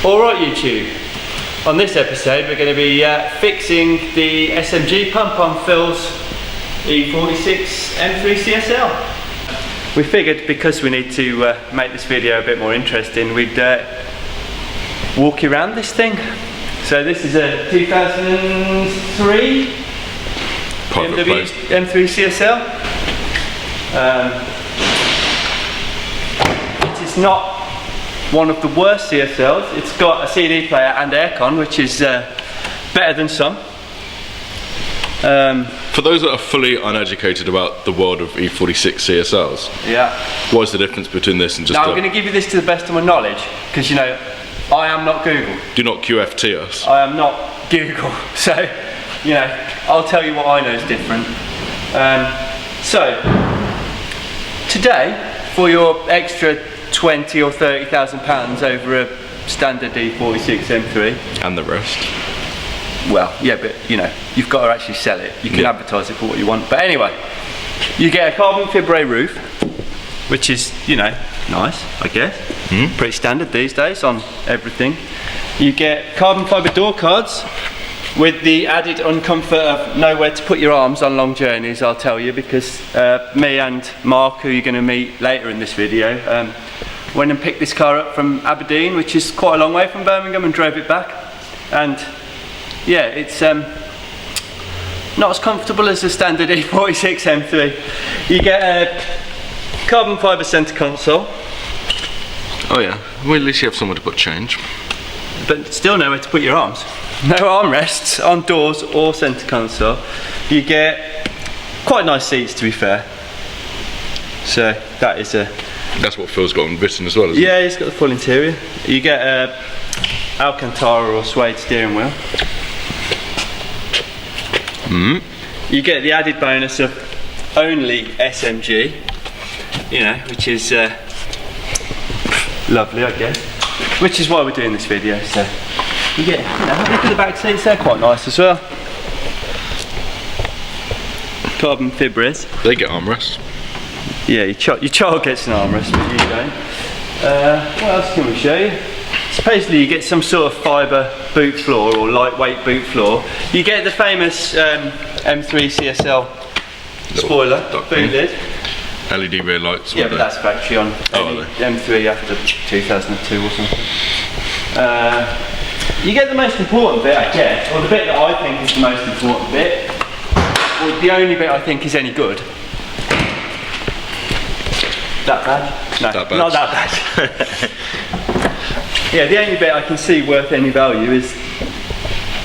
Alright YouTube, on this episode we're going to be fixing the SMG pump on Phil's E46 M3 CSL. We figured because we need to make this video a bit more interesting, we'd walk you around this thing. So this is a 2003 BMW M3 CSL. It is not one of the worst CSLs. It's got a CD player and aircon, which is better than some. For those that are fully uneducated about the world of E46 CSLs, yeah, what is the difference between this and just now I'm going to give you this to the best of my knowledge, because you know, I am not Google. Do not QFT us. I am not Google, so you know, I'll tell you what I know is different. So today, for your extra 20 or 30,000 pounds over a standard E46 M3 and the rest. Well, yeah, but you know, you've got to actually sell it. You can advertise it for what you want. But anyway, you get a carbon fibre roof, which is, you know, nice, I guess. Pretty standard these days on everything. You get carbon fibre door cards with the added uncomfort of nowhere to put your arms on long journeys, I'll tell you, because me and Mark, who you're going to meet later in this video, went and picked this car up from Aberdeen, which is quite a long way from Birmingham, and drove it back. And yeah, it's not as comfortable as the standard E46 M3. You get a carbon fibre centre console. Oh yeah, well at least you have somewhere to put change. But still nowhere to put your arms. No armrests on doors or centre console. You get quite nice seats, to be fair. So that is a... That's what Phil's got on written as well, isn't it? Yeah, he's got the full interior. You get a Alcantara or suede steering wheel. You get the added bonus of only SMG, you know, which is lovely, I guess. Which is why we're doing this video. So you get, you know, look at the back seats, they're quite nice as well. Carbon fibres. They get armrests. Yeah, your child gets an armrest, but you don't. What else can we show you? Supposedly you get some sort of fibre boot floor or lightweight boot floor. You get the famous M3 CSL spoiler, boot lid. LED rear lights. Yeah, but that's factory on M3 after 2002 or something. You get the most important bit, I guess, or the bit that I think is the most important bit, or the only bit I think is any good. That badge? No, that badge. Not that badge. Yeah, the only bit I can see worth any value is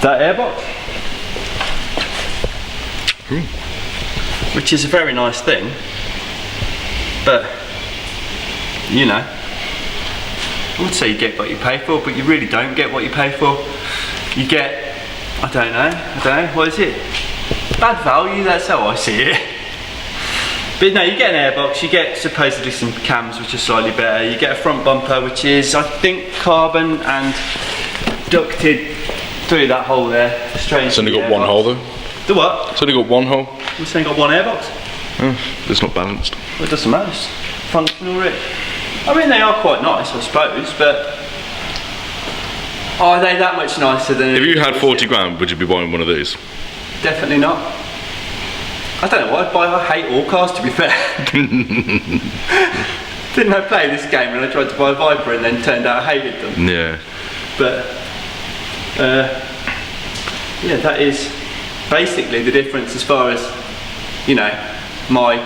that airbox. Which is a very nice thing, but you know, I would say you get what you pay for, but you really don't get what you pay for. You get, I don't know, what is it? Bad value, that's how I see it. But no, you get an airbox, you get supposedly some cams which are slightly better, you get a front bumper which is, I think, carbon and ducted through that hole there, straight into the airbox. It's only got one hole though? The what? It's only got one hole. It's only got one airbox. Oh, it's not balanced. Well, it doesn't matter, it's functional really. I mean, they are quite nice, I suppose, but are they that much nicer than... If you had 40 grand, would you be buying one of these? Definitely not. I don't know what I'd buy. I hate all cars, to be fair. Didn't I play this game when I tried to buy a Viper and then turned out I hated them? Yeah. But yeah, that is basically the difference as far as, you know, my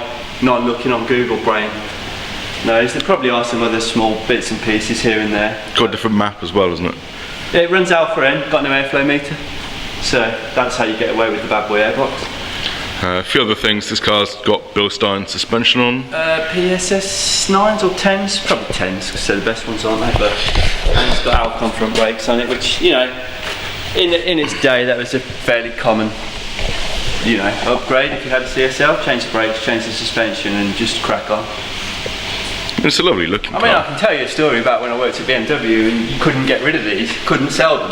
not looking on Google brain knows. There probably are some other small bits and pieces here and there. Got a different map as well, isn't it? Yeah, it runs Alpha N, got no airflow meter. So that's how you get away with the bad boy airbox. A few other things, this car's got Bilstein suspension on. PSS 9s or 10s, probably 10s because they're the best ones, aren't they? But and it's got Alcon front brakes on it, which, you know, in its day that was a fairly common, you know, upgrade. If you had a CSL, change the brakes, change the suspension, and just crack on. It's a lovely looking car. I mean, I can tell you a story about when I worked at BMW and you couldn't get rid of these, couldn't sell them.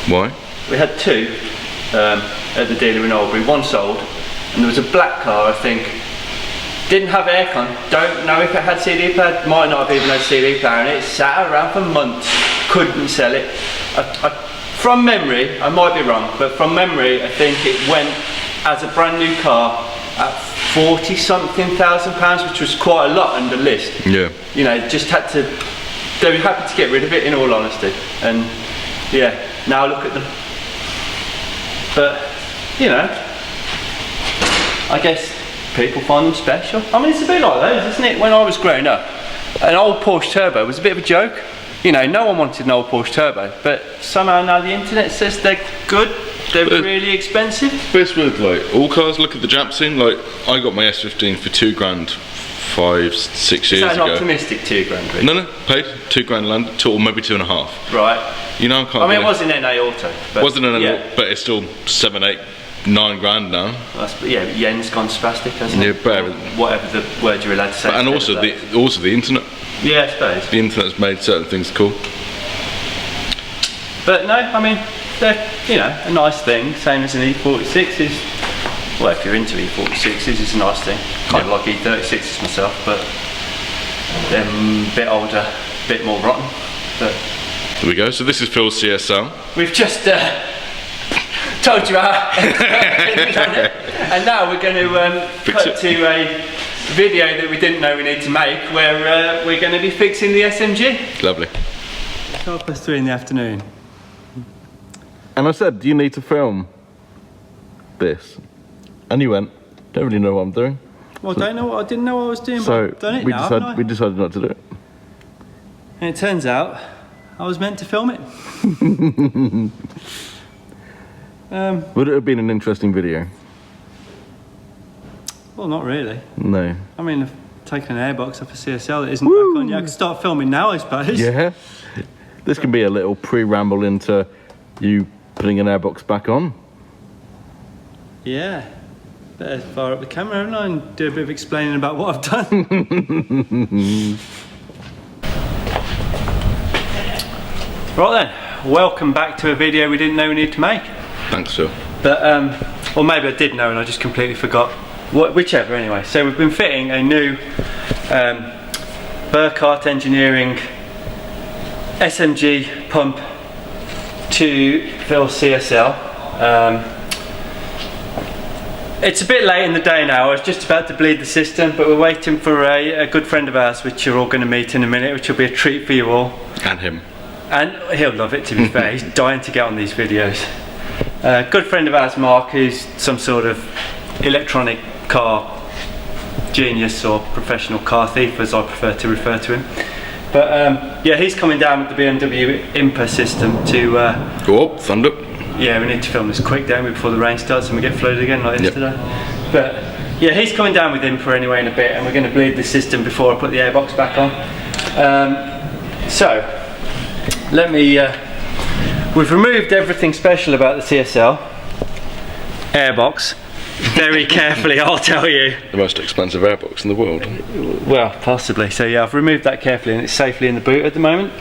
Why? We had two at the dealer in Albury, one sold. And there was a black car, I think, didn't have aircon, don't know if it had CD player, might not have even had CD player, and it sat around for months, couldn't sell it. From memory, I might be wrong, but from memory I think it went as a brand new car at 40-something thousand pounds, which was quite a lot under list. Yeah. You know, just had to, they were happy to get rid of it in all honesty. And yeah, now look at them. But, you know, I guess people find them special. I mean, it's a bit like those, isn't it? When I was growing up, an old Porsche Turbo was a bit of a joke. You know, no one wanted an old Porsche Turbo, but somehow now the internet says they're good, they're really expensive. But it's with like all cars, look at the Japsin, like I got my S15 for £2 grand 5, 6 years ago. Is that an optimistic £2 grand? Really? No, paid £2 grand land, or maybe 2.5. Right. You know, I mean, it was in NA Auto. But wasn't an NA, but it's still 7, 8, 9 grand now. Yeah, but yen's gone spastic, hasn't it? Yeah, but whatever the word you're allowed to say. And also the internet. Yeah, I suppose. The internet's made certain things cool. But no, I mean, they're, you know, a nice thing, same as an E46 is. Well, if you're into E46s, it's a nice thing. Kind of like E36s myself, but they're a bit older, a bit more rotten. But there we go. So this is Phil's CSL. we've just told you how, and now we're going to cut to a video that we didn't know we need to make, where we're going to be fixing the SMG. Lovely. 3:12 in the afternoon. And I said, do you need to film this? And you went, don't really know what I'm doing. Well, I didn't know what I was doing, So but I've done it now, we decided not to do it. And it turns out I was meant to film it. Would it have been an interesting video? Well, not really. No. I mean, I've taken an airbox off a CSL that isn't back on yet. I could start filming now, I suppose. Yeah. This can be a little pre-ramble into you putting an airbox back on. Yeah. Better fire up the camera, haven't I, and do a bit of explaining about what I've done. Right then, welcome back to a video we didn't know we needed to make. Thanks, Phil. But, or maybe I did know and I just completely forgot. Whichever, anyway. So we've been fitting a new Burkhart Engineering SMG pump to Phil's CSL. It's a bit late in the day now. I was just about to bleed the system, but we're waiting for a good friend of ours, which you're all going to meet in a minute, which will be a treat for you all. And him. And he'll love it, to be fair. He's dying to get on these videos. Good friend of ours, Mark, who's some sort of electronic car genius or professional car thief, as I prefer to refer to him. But yeah, he's coming down with the BMW Impa system to... Go up, thunder. Yeah, we need to film this quick, don't we, before the rain starts and we get flooded again like yesterday. But yeah, he's coming down with Impa anyway in a bit, and we're going to bleed the system before I put the airbox back on. So, let me... we've removed everything special about the CSL airbox. Very carefully, I'll tell you. The most expensive airbox in the world. Well, possibly. So yeah, I've removed that carefully and it's safely in the boot at the moment.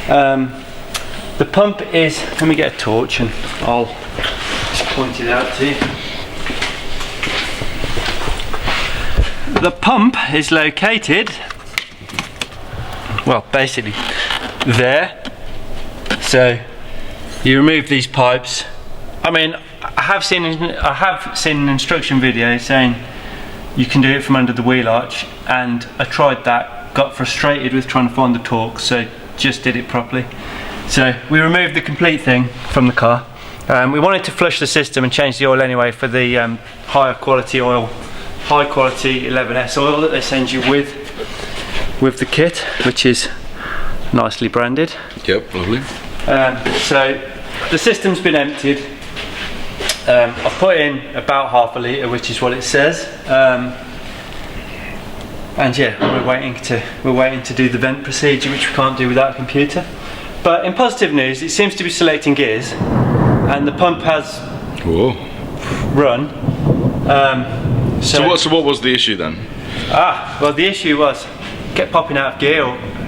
The pump is, let me get a torch and I'll just point it out to you. The pump is located, well, basically there. So you remove these pipes. I mean, I have seen an instruction video saying you can do it from under the wheel arch, and I tried that, got frustrated with trying to find the torque, so just did it properly. So we removed the complete thing from the car. We wanted to flush the system and change the oil anyway for the higher quality oil, high quality 11S oil that they send you with the kit, which is nicely branded. Yep, lovely. So the system's been emptied. I've put in about half a litre, which is what it says, and yeah, we're waiting to do the vent procedure, which we can't do without a computer. But in positive news, it seems to be selecting gears, and the pump has run. So what was the issue then? Well, the issue was kept popping out of gear.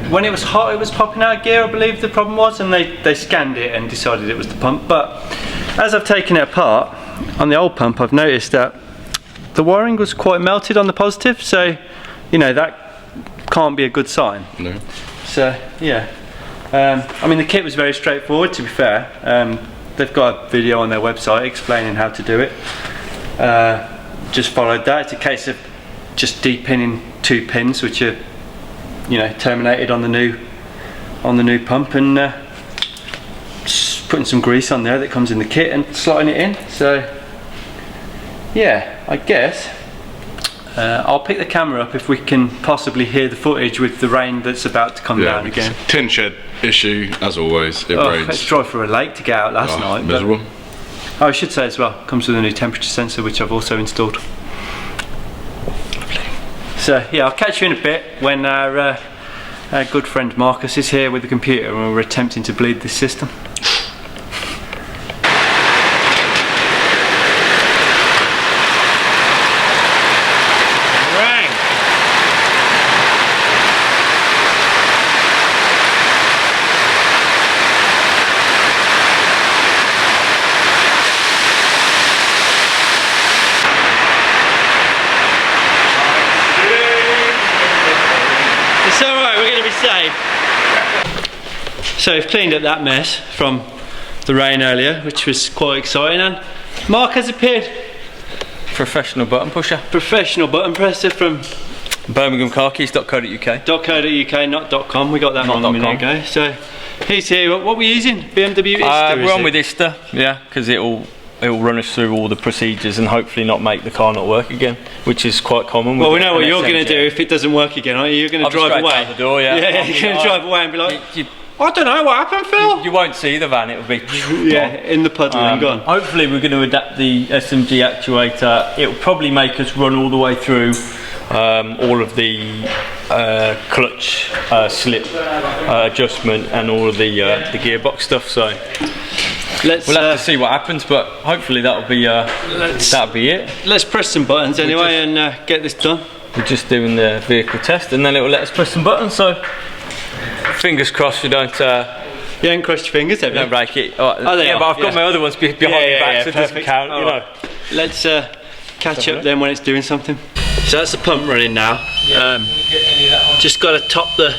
When it was hot, it was popping out of gear, I believe the problem was, and they scanned it and decided it was the pump. But as I've taken it apart, on the old pump, I've noticed that the wiring was quite melted on the positive, so, you know, that can't be a good sign. No. So, yeah. I mean, the kit was very straightforward, to be fair. They've got a video on their website explaining how to do it. Just followed that. It's a case of just de-pinning 2 pins, which are, you know, terminated on the new pump, and just putting some grease on there that comes in the kit and slotting it in. So yeah, I guess I'll pick the camera up if we can possibly hear the footage with the rain that's about to come down again. Tin shed issue as always. It rains. Let's drive through a lake to get out last night. Miserable. I should say as well, comes with a new temperature sensor which I've also installed. So yeah, I'll catch you in a bit when our good friend Marcus is here with the computer and we're attempting to bleed this system. It's alright, we're going to be safe. So we've cleaned up that mess from the rain earlier, which was quite exciting, and Mark has appeared. Professional button pusher. Professional button presser from BirminghamCarKeys.co.uk. not .com, we got that Not on a minute .com. ago. So he's here. What are we using? BMW Ista, We're on with Ista, yeah, because it'll run us through all the procedures and hopefully not make the car not work again, which is quite common. Well, we know what you're going to do if it doesn't work again, aren't you? You're going to drive away. Out the door, yeah. Yeah, you're going to drive away and be like, I don't know what happened, Phil. You won't see the van, it'll be yeah, in the puddle and gone. Hopefully we're going to adapt the SMG actuator. It'll probably make us run all the way through all of the clutch slip adjustment and all of the gearbox stuff. So we'll have to see what happens, but hopefully that'll be it. Let's press some buttons anyway and get this done. We're just doing the vehicle test, and then it will let us press some buttons. So fingers crossed we don't. You ain't crossed your fingers, have you? Don't break it. Oh, they yeah, are, but I've got my other ones behind my back, so it doesn't perfect. count. You know. Let's catch up then when it's doing something. So that's the pump running now. Just got to top the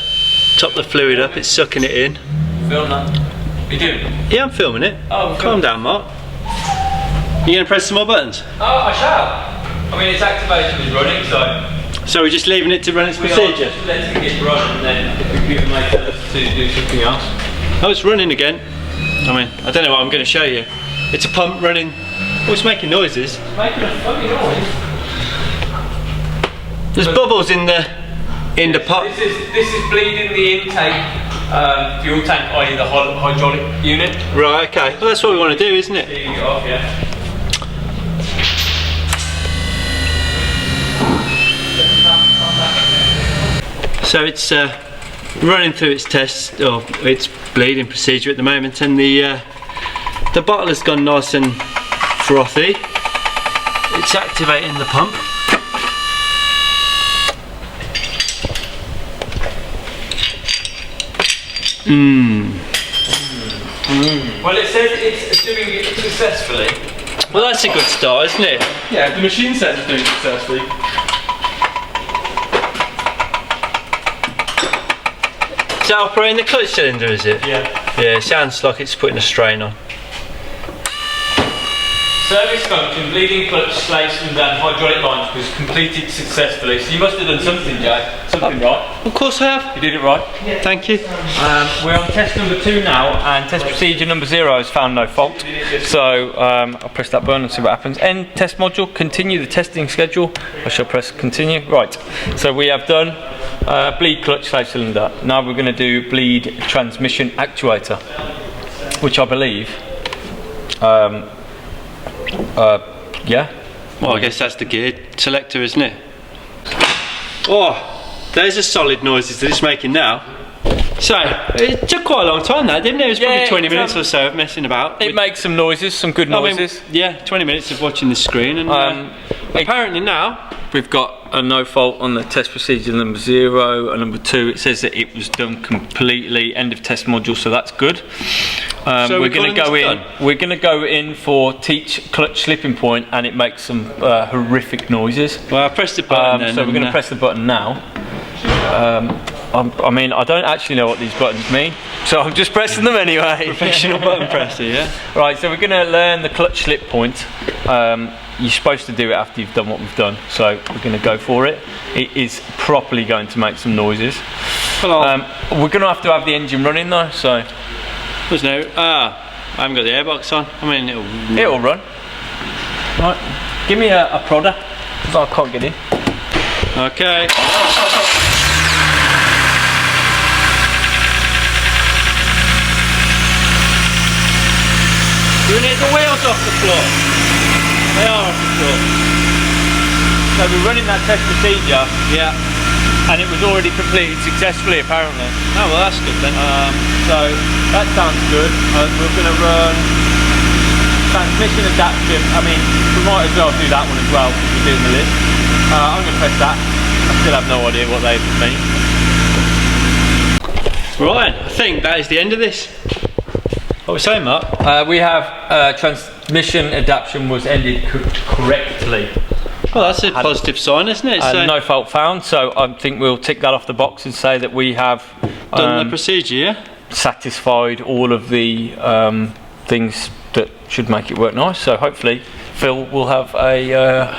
fluid up. It's sucking it in. Film that. You doing it? Yeah, I'm filming it. Oh, calm down, Mark. You gonna press some more buttons? Oh, I shall. I mean, its activation is running, so. So we're just leaving it to run its procedure. Just letting it run, and then the computer may tell us to do something else. Oh, it's running again. I mean, I don't know what I'm going to show you. It's a pump running. Oh, it's making noises. Making a funny noise. There's bubbles in the pot. This is bleeding the intake fuel tank, i.e. the hydraulic unit. Right. Okay. Well, that's what we want to do, isn't it? Leaving it off, yeah. So it's running through its test, or its bleeding procedure at the moment, and the bottle has gone nice and frothy. It's activating the pump. Well, it says it's doing it successfully. Well, that's a good start, isn't it? Yeah, the machine says it's doing it successfully. Is that operating the clutch cylinder, is it? Yeah. Yeah, it sounds like it's putting a strain on. Service function, bleeding clutch, slates and hydraulic lines was completed successfully. So you must have done something, Jay. Something right. Of course I have. You did it right. Yeah. Thank you. We're on test number 2 now, and test procedure number 0 has found no fault. So I'll press that button and see what happens. End test module, continue the testing schedule. I shall press continue. Right, so we have done bleed clutch slave cylinder. Now we're going to do bleed transmission actuator, which I believe, yeah. Well, I guess that's the gear selector, isn't it? Oh, there's the solid noises that it's making now. So, it took quite a long time that, didn't it? It was probably 20 minutes or so of messing about. It makes some noises, some good noises. I mean, yeah, 20 minutes of watching the screen, and apparently now we've got a no fault on the test procedure number 0 and number 2. It says that it was done completely, end of test module, so that's good. So we're going to go in. We're going to go in for teach clutch slipping point, and it makes some horrific noises. Well, I pressed the button then. So we're going to press the button now. I mean, I don't actually know what these buttons mean. so I'm just pressing them anyway. Professional button presser, yeah. Right, so we're going to learn the clutch slip point. You're supposed to do it after you've done what we've done, so we're going to go for it. It is properly going to make some noises. We're going to have the engine running though, so. There's no. I haven't got the airbox on. I mean, it'll run. Right, give me a prodder, because I can't get in. Okay. Do we need the wheels off the floor? They are off the floor. So we're running that test procedure. Yeah. And it was already completed successfully, apparently. Oh, well, that's good then. So that sounds good. We're going to run transmission adaptation. I mean, we might as well do that one as well because we're doing the list. I'm going to press that. I still have no idea what they mean. Right, I think that is the end of this. What we're saying, Mark? We have transmission adaptation was ended correctly. Well, that's a positive sign, isn't it? So no fault found, so I think we'll tick that off the box and say that we have done the procedure, yeah? Satisfied all of the things that should make it work nice. So hopefully Phil will have a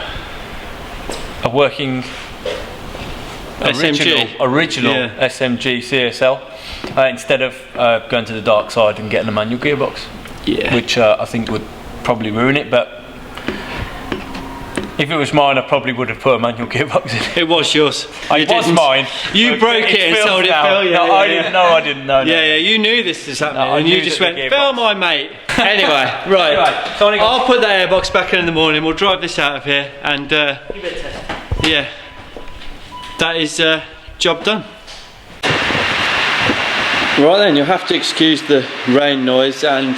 working original yeah. SMG CSL instead of going to the dark side and getting a manual gearbox, yeah. which I think would probably ruin it. But if it was mine, I probably would have put a manual gearbox in. It was yours. It was mine. You broke it and sold it, Phil. Yeah, no, I didn't know. Yeah, you knew this was happening, No, and you just went, Phil, my mate. Anyway, right. I'll put that airbox back in the morning. We'll drive this out of here, and yeah, that is job done. Right then, you'll have to excuse the rain noise and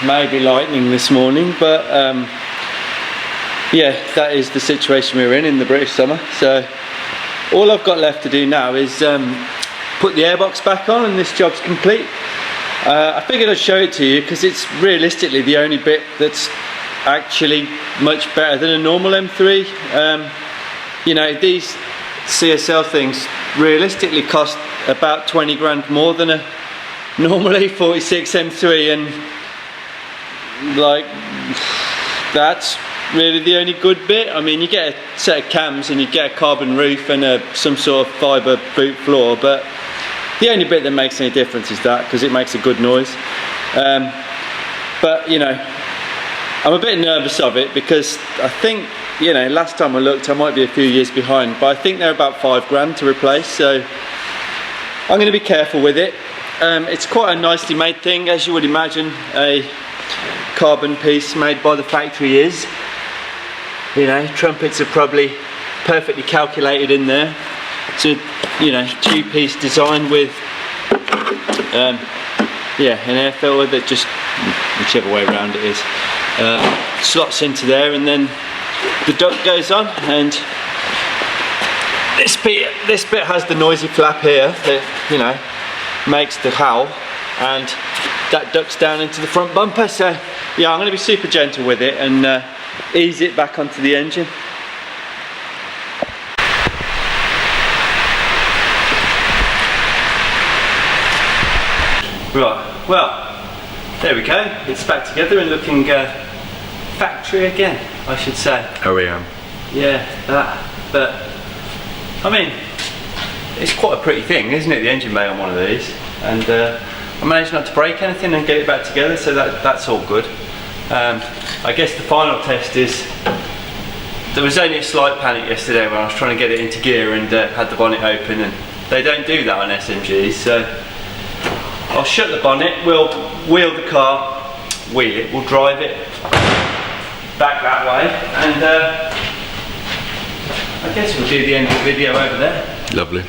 maybe lightning this morning, but yeah, that is the situation we're in the British summer. So all I've got left to do now is put the airbox back on, and this job's complete. I figured I'd show it to you because it's realistically the only bit that's actually much better than a normal M3. You know, these CSL things realistically cost about 20 grand more than a normal E46 M3, and like that's really the only good bit. I mean, you get a set of cams and you get a carbon roof and some sort of fibre boot floor, but the only bit that makes any difference is that, because it makes a good noise. But you know, I'm a bit nervous of it because I think, you know, last time I looked I might be a few years behind, but I think they're about 5 grand to replace, so I'm going to be careful with it. It's quite a nicely made thing, as you would imagine a carbon piece made by the factory is. You know, trumpets are probably perfectly calculated in there. It's a, you know, 2-piece design with yeah, an air filter that just, whichever way around it is, slots into there, and then the duct goes on, and this bit has the noisy flap here that, you know, makes the howl, and that ducts down into the front bumper. So yeah, I'm going to be super gentle with it and ease it back onto the engine. Right, well, there we go. It's back together and looking factory again, I should say. OEM. Yeah, that. But I mean, it's quite a pretty thing, isn't it? The engine bay on one of these, and I managed not to break anything and get it back together, so that's all good. I guess the final test is, there was only a slight panic yesterday when I was trying to get it into gear and had the bonnet open, and they don't do that on SMGs, so I'll shut the bonnet, we'll wheel the car, we'll drive it back that way, and I guess we'll do the end of the video over there. Lovely.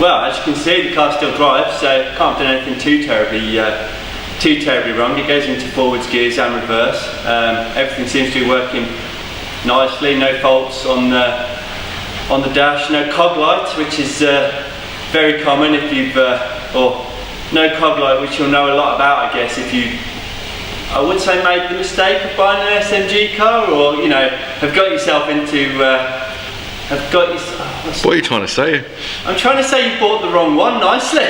well, as you can see, the car still drives, so can't do anything too terribly wrong. It goes into forwards gears and reverse. Everything seems to be working nicely. No faults on the dash. No cog light, which is very common if you've or no cog light, which you'll know a lot about, I guess, if you, I would say, made the mistake of buying an SMG car, or you know, have got yourself into What are you trying to say? I'm trying to say you bought the wrong one nicely.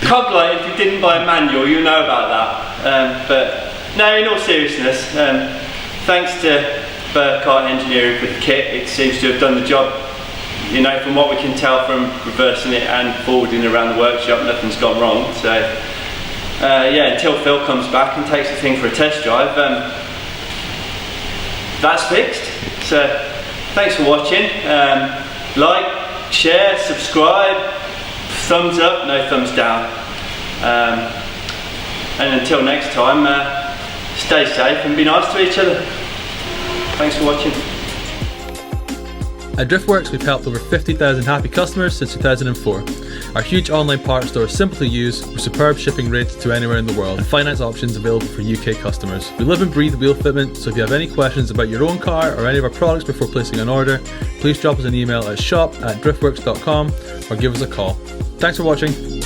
Cog light, if you didn't buy a manual, you'll know about that. But no, in all seriousness, thanks to Burkhart Engineering for the kit. It seems to have done the job. You know, from what we can tell from reversing it and forwarding it around the workshop, nothing's gone wrong. So yeah, until Phil comes back and takes the thing for a test drive, that's fixed. So thanks for watching. Like, share, subscribe, thumbs up, no thumbs down. And until next time, stay safe and be nice to each other. Thanks for watching. At Driftworks, we've helped over 50,000 happy customers since 2004. Our huge online parts store is simple to use, with superb shipping rates to anywhere in the world, and finance options available for UK customers. We live and breathe wheel fitment, so if you have any questions about your own car or any of our products before placing an order, please drop us an email at shop@driftworks.com or give us a call. Thanks for watching.